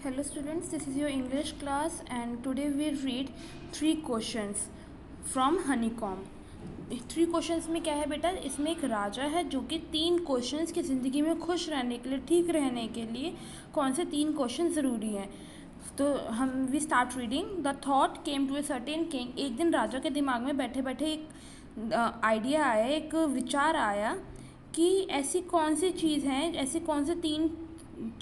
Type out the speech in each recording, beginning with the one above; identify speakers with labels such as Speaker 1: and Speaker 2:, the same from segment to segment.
Speaker 1: Hello students, this is your English class and today we read 3 questions from Honeycomb. 3 questions में क्या है बेटा, इसमें एक राजा है जो कि 3 क्वेश्चंस की ज़िंदगी में खुश रहने के लिए, ठीक रहने के लिए कौन से 3 क्वेश्चन ज़रूरी हैं. तो हम we start reading. The thought came to a certain king. एक दिन राजा के दिमाग में बैठे बैठे एक आइडिया आया, एक विचार आया कि ऐसी कौन सी चीज़ हैं, ऐसी कौन से 3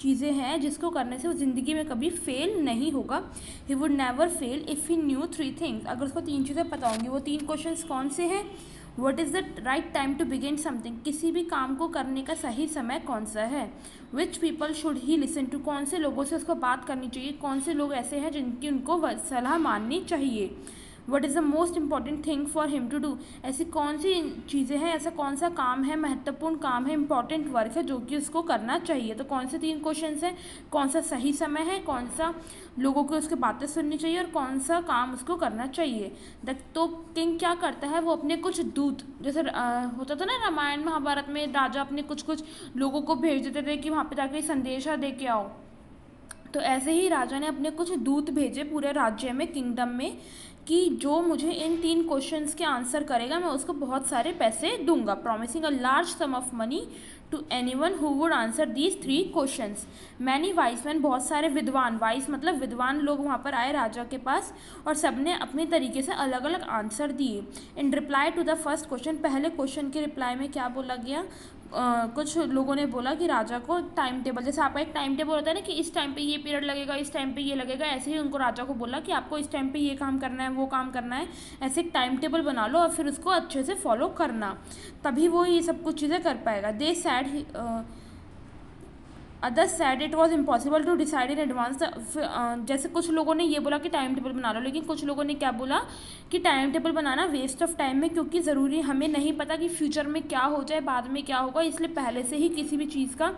Speaker 1: चीज़ें हैं जिसको करने से वो ज़िंदगी में कभी फेल नहीं होगा. He would never fail if he new 3 things. अगर उसको 3 चीज़ें पता होंगी. वो 3 क्वेश्चंस कौन से हैं? What is the right time to begin something. किसी भी काम को करने का सही समय कौन सा है. Which people should he listen to. कौन से लोगों से उसको बात करनी चाहिए. कौन से लोग ऐसे हैं जिनकी उनको सलाह माननी चाहिए. What is the most important thing for him to do. ऐसी कौन सी चीज़ें हैं, ऐसा कौन सा काम है, महत्वपूर्ण काम है, इंपॉर्टेंट वर्क है जो कि उसको करना चाहिए. तो कौन से 3 क्वेश्चंस हैं. कौन सा सही समय है, कौन सा लोगों को उसकी बातें सुननी चाहिए और कौन सा काम उसको करना चाहिए. तो किंग क्या करता है, वो अपने कुछ दूत, जैसे होता था ना रामायण महाभारत में, राजा अपने कुछ कुछ लोगों को भेज देते थे कि वहाँ पे जाके संदेशा दे के आओ. तो ऐसे ही राजा ने अपने कुछ दूत भेजे पूरे राज्य में, किंगडम में, कि जो मुझे इन 3 क्वेश्चंस के आंसर करेगा मैं उसको बहुत सारे पैसे दूंगा. Promising a large sum of money to anyone who would answer these 3 questions. Many wise men, बहुत सारे विद्वान, वाइस मतलब विद्वान लोग वहाँ पर आए राजा के पास और सबने अपने तरीके से अलग अलग आंसर दिए. In reply to the first question, पहले क्वेश्चन के रिप्लाई में क्या बोला गया. कुछ लोगों ने बोला कि राजा को टाइम टेबल, जैसे आपका एक टाइम टेबल होता है ना कि इस टाइम पे ये पीरियड लगेगा, इस टाइम पे ये लगेगा, ऐसे ही उनको राजा को बोला कि आपको इस टाइम पे ये काम करना है, वो काम करना है. ऐसे एक टाइम टेबल बना लो और फिर उसको अच्छे से फॉलो करना, तभी वो ये सब कुछ चीज़ें कर पाएगा. They said others said it was impossible to decide in advance. जैसे कुछ लोगों ने ये बोला कि टाइम टेबल बना लो, लेकिन कुछ लोगों ने क्या बोला कि टाइम टेबल बनाना वेस्ट ऑफ टाइम है, क्योंकि ज़रूरी हमें नहीं पता कि फ्यूचर में क्या हो जाए, बाद में क्या होगा, इसलिए पहले से ही किसी भी चीज़ का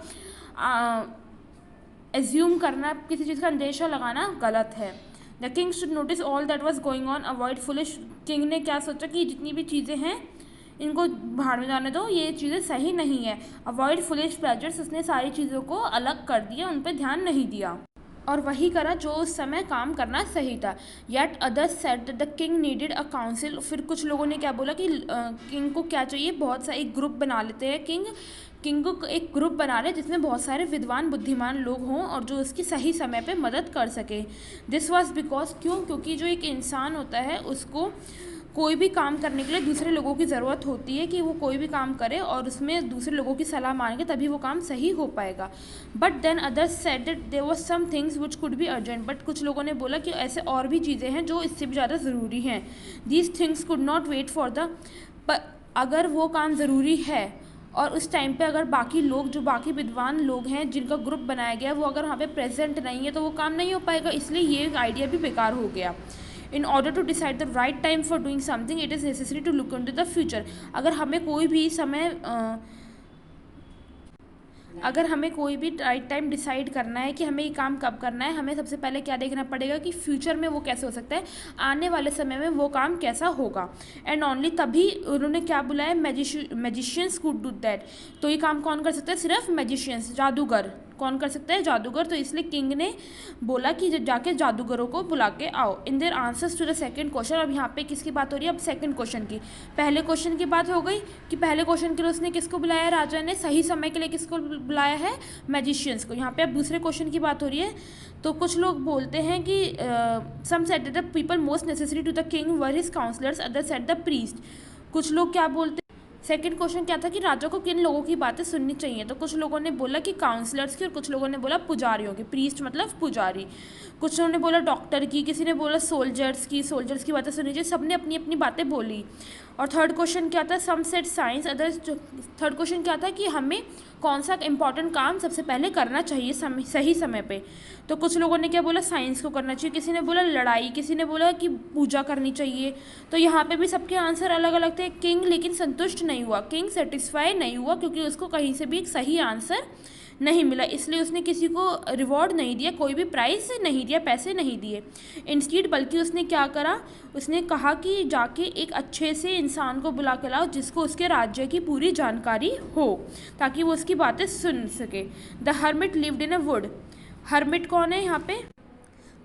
Speaker 1: एज्यूम करना, किसी चीज़ का अंदेशा लगाना गलत है. The king should notice all that was going on, avoid foolish. King ने क्या सोचा कि जितनी भी चीज़ें हैं इनको भाड़ में जाने दो, ये चीज़ें सही नहीं है. अवॉइड फुलिश प्लेजर्स, उसने सारी चीज़ों को अलग कर दिया, उन पर ध्यान नहीं दिया और वही करा जो उस समय काम करना सही था. Yet others said that the king needed a council. फिर कुछ लोगों ने क्या बोला कि किंग को क्या चाहिए, बहुत सा एक ग्रुप बना लेते हैं. किंग को एक ग्रुप बना रहे जिसमें बहुत सारे विद्वान बुद्धिमान लोग हों और जो उसकी सही समय पे मदद कर सके. दिस वॉज बिकॉज, क्यों, क्योंकि जो एक इंसान होता है उसको कोई भी काम करने के लिए दूसरे लोगों की ज़रूरत होती है, कि वो कोई भी काम करे और उसमें दूसरे लोगों की सलाह मांगे तभी वो काम सही हो पाएगा. But then others said that there was some things which could be urgent. But कुछ लोगों ने बोला कि ऐसे और भी चीज़ें हैं जो इससे भी ज़्यादा ज़रूरी हैं. These things could not wait for the. अगर वो काम ज़रूरी है और उस टाइम पे अगर बाकी लोग, जो बाकी विद्वान लोग हैं जिनका ग्रुप बनाया गया, वो अगर वहाँ पे प्रेजेंट नहीं है तो वो काम नहीं हो पाएगा, इसलिए ये आइडिया भी बेकार हो गया. In order to decide the right time for doing something it is necessary to look into the future. अगर हमें कोई भी राइट टाइम डिसाइड करना है कि हमें ये काम कब करना है, हमें सबसे पहले क्या देखना पड़ेगा कि फ्यूचर में वो कैसे हो सकता है, आने वाले समय में वो काम कैसा होगा. एंड ओनली तभी उन्होंने क्या बुलाया, मैजिशियंस कुड डू दैट. तो ये काम कौन कर सकता है, सिर्फ मैजिशियंस, जादूगर. कौन कर सकता है, जादूगर. तो इसलिए किंग ने बोला कि जाके जादूगरों को बुला के आओ. In their answers to the second question. अब यहाँ पे किसकी बात हो रही है, अब सेकंड क्वेश्चन की. पहले क्वेश्चन की बात हो गई कि पहले क्वेश्चन के लिए उसने किसको बुलाया, राजा ने सही समय के लिए किसको बुलाया है, मैजिशियंस को. यहाँ पे अब दूसरे क्वेश्चन की बात हो रही है. तो कुछ लोग बोलते हैं कि some said the people most necessary to the king were his counsellors, other said the priest. कुछ लोग क्या बोलते, सेकंड क्वेश्चन क्या था कि राजा को किन लोगों की बातें सुननी चाहिए. तो कुछ लोगों ने बोला कि काउंसलर्स की और कुछ लोगों ने बोला पुजारियों की. प्रीस्ट मतलब पुजारी. कुछ लोगों ने बोला डॉक्टर की, किसी ने बोला सोल्जर्स की बातें सुननी चाहिए. सबने अपनी अपनी बातें बोली. और थर्ड क्वेश्चन क्या था, some said science, others. Third question क्या था कि हमें कौन सा इंपॉर्टेंट काम सबसे पहले करना चाहिए सही समय पे. तो कुछ लोगों ने क्या बोला, साइंस को करना चाहिए, किसी ने बोला लड़ाई, किसी ने बोला कि पूजा करनी चाहिए. तो यहाँ पे भी सबके आंसर अलग अलग थे. किंग लेकिन संतुष्ट नहीं हुआ, किंग सेटिस्फाई नहीं हुआ, क्योंकि उसको कहीं से भी एक सही आंसर नहीं मिला. इसलिए उसने किसी को रिवॉर्ड नहीं दिया, कोई भी प्राइज़ नहीं दिया, पैसे नहीं दिए. इंस्टीड, बल्कि उसने क्या करा, उसने कहा कि जाके एक अच्छे से इंसान को बुला के लाओ जिसको उसके राज्य की पूरी जानकारी हो, ताकि वो उसकी बातें सुन सके. The hermit lived in a would. Hermit कौन है यहाँ पे?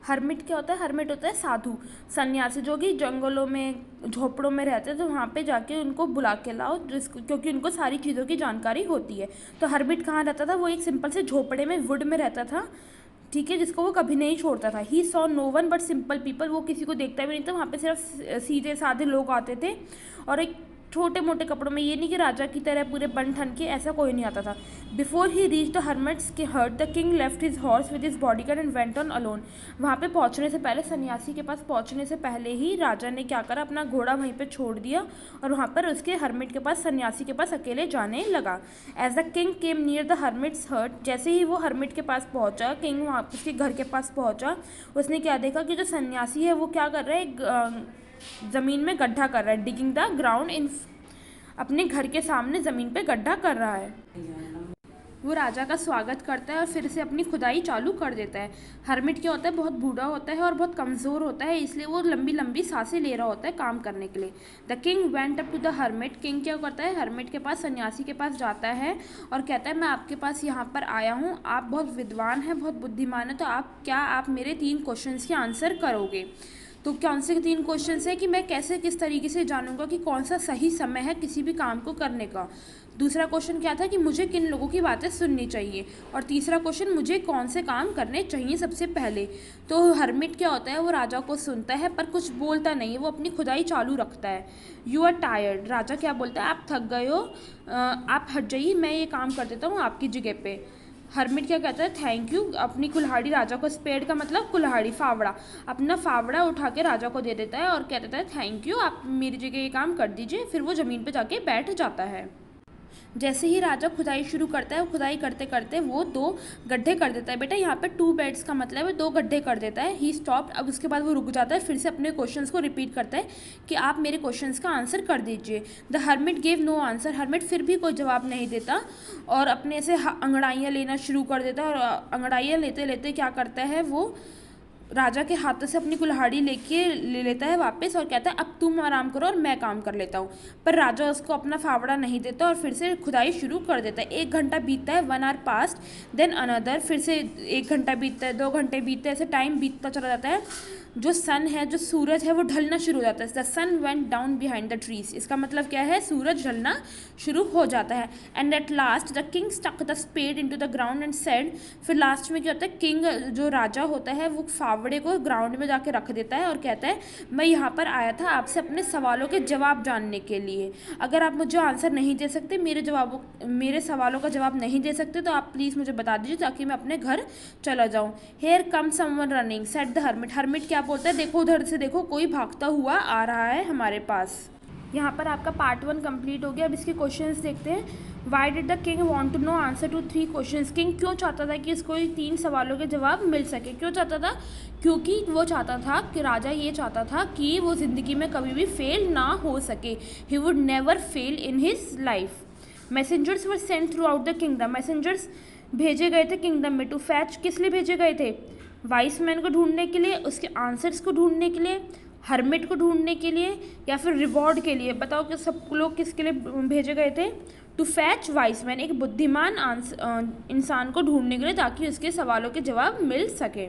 Speaker 1: हर्मिट क्या होता है? हर्मिट होता है साधु, सन्यासी, जो कि जंगलों में झोपड़ों में रहते हैं, तो वहाँ पे जाके उनको बुला के लाओ, क्योंकि उनको सारी चीज़ों की जानकारी होती है। तो हर्मिट कहाँ रहता था? वो एक सिंपल से झोपड़े में वुड में रहता था, ठीक है, जिसको वो कभी नहीं छोड़ता था। He saw no one but simple people, वो किसी को देखता भी नहीं था, वहाँ पे सिर्फ सीधे साधे लोग आते थे, और एक छोटे मोटे कपड़ों में, ये नहीं कि राजा की तरह पूरे बन ठन के, ऐसा कोई नहीं आता था। Before he reach the hermit's के hut the king left his horse with his bodyguard and went on alone. वहाँ पे पहुँचने से पहले, सन्यासी के पास पहुँचने से पहले ही राजा ने क्या करा, अपना घोड़ा वहीं पे छोड़ दिया और वहाँ पर उसके हर्मिट के पास, सन्यासी के पास अकेले जाने लगा। As the king came near the hermit's hut, जैसे ही वो हर्मिट के पास पहुँचा, किंग वहाँ उसके घर के पास पहुँचा, उसने क्या देखा कि जो सन्यासी है वो क्या कर रहा है, ज़मीन में गड्ढा कर रहा है, डिगिंग द ग्राउंड इन, अपने घर के सामने ज़मीन पे गड्ढा कर रहा है। वो राजा का स्वागत करता है और फिर से अपनी खुदाई चालू कर देता है। हर्मिट क्या होता है? बहुत बूढ़ा होता है और बहुत कमज़ोर होता है, इसलिए वो लंबी लंबी सांसें ले रहा होता है काम करने के लिए। The king went up to the hermit, king क्या करता है? हर्मिट के पास, सन्यासी के पास जाता है और कहता है, मैं आपके पास यहाँ पर आया हूँ, आप बहुत विद्वान हैं, बहुत बुद्धिमान है, तो आप मेरे 3 क्वेश्चंस के आंसर करोगे? तो कौन से 3 क्वेश्चंस है कि मैं कैसे, किस तरीके से जानूंगा कि कौन सा सही समय है किसी भी काम को करने का। दूसरा क्वेश्चन क्या था कि मुझे किन लोगों की बातें सुननी चाहिए, और तीसरा क्वेश्चन, मुझे कौन से काम करने चाहिए सबसे पहले। तो हर्मिट क्या होता है? वो राजा को सुनता है पर कुछ बोलता नहीं है, वो अपनी खुदाई चालू रखता है। यू आर टायर्ड, राजा क्या बोलता है? आप थक गए हो, आप हट जाइए, मैं ये काम कर देता हूँ आपकी जगह पे। हर्मिट क्या कहता है? थैंक यू, अपनी कुल्हाड़ी, राजा को, स्पेड का मतलब कुल्हाड़ी, फावड़ा, अपना फावड़ा उठा के राजा को दे देता है और कह देता है, थैंक यू, आप मेरी जगह ये काम कर दीजिए। फिर वो ज़मीन पे जाके बैठ जाता है। जैसे ही राजा खुदाई शुरू करता है, खुदाई करते करते वो 2 गड्ढे कर देता है। बेटा यहाँ पे 2 बेड्स का मतलब है 2 गड्ढे कर देता है। ही स्टॉप्ड, अब उसके बाद वो रुक जाता है, फिर से अपने क्वेश्चंस को रिपीट करता है कि आप मेरे क्वेश्चंस का आंसर कर दीजिए। The hermit gave no answer, hermit फिर भी कोई जवाब नहीं देता और अपने से अंगड़ाइयाँ लेना शुरू कर देता है, और अंगड़ाइयाँ लेते लेते क्या करता है, वो राजा के हाथों से अपनी कुल्हाड़ी ले लेता है वापस और कहता है, अब तुम आराम करो और मैं काम कर लेता हूँ। पर राजा उसको अपना फावड़ा नहीं देता और फिर से खुदाई शुरू कर देता है। 1 घंटा बीतता है, 1 आवर पास्ट, देन अनदर, फिर से 1 घंटा बीतता है, 2 घंटे बीतते हैं, ऐसे टाइम बीतता चला जाता है। जो सन है, जो सूरज है, वो ढलना शुरू हो जाता है। The sun went down behind the trees, इसका मतलब क्या है? सूरज ढलना शुरू हो जाता है। And at last the king stuck the spade into the ground and said, फिर लास्ट में क्या होता है? किंग, जो राजा होता है, वो फावड़े को ग्राउंड में जाके रख देता है और कहता है, मैं यहाँ पर आया था आपसे अपने सवालों के जवाब जानने के लिए। अगर आप मुझे आंसर नहीं दे सकते, मेरे सवालों का जवाब नहीं दे सकते, तो आप प्लीज़ मुझे बता दीजिए ताकि मैं अपने घर चला जाऊँ। Here come someone running, said the hermit, hermit क्या बोलता है? देखो उधर से, देखो कोई भागता हुआ आ रहा है हमारे पास। यहाँ पर आपका पार्ट 1 कंप्लीट हो गया। अब इसके क्वेश्चंस देखते हैं। Why did the king want to know answer to 3 questions, king क्यों चाहता था कि इसको 3 सवालों के जवाब मिल सके? क्यों चाहता था? क्योंकि वो चाहता था कि, राजा ये चाहता था कि वो ज़िंदगी में कभी भी फेल ना हो सके, he would never fail in his life. Messengers were sent through out the kingdom, messengers भेजे गए थे किंगडम में। टू फैच, किस लिए भेजे गए थे? वाइस मैन को ढूंढने के लिए, उसके आंसर्स को ढूंढने के लिए, हर्मिट को ढूंढने के लिए, या फिर रिवॉर्ड के लिए? बताओ कि सब लोग किसके लिए भेजे गए थे? टू फैच वाइस मैन, एक बुद्धिमान इंसान को ढूंढने के लिए, ताकि उसके सवालों के जवाब मिल सके।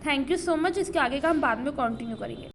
Speaker 1: Thank you so much. इसके आगे का हम बाद में कंटिन्यू करेंगे।